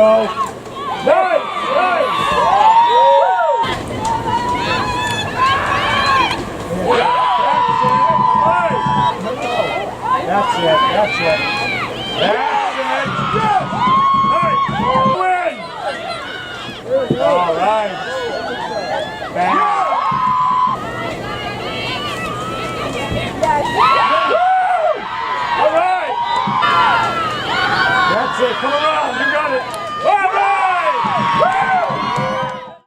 go. Nice, nice. That's it. That's it. That's it. Yes. Nice. Win. All right. Back. All right. That's it. Come around.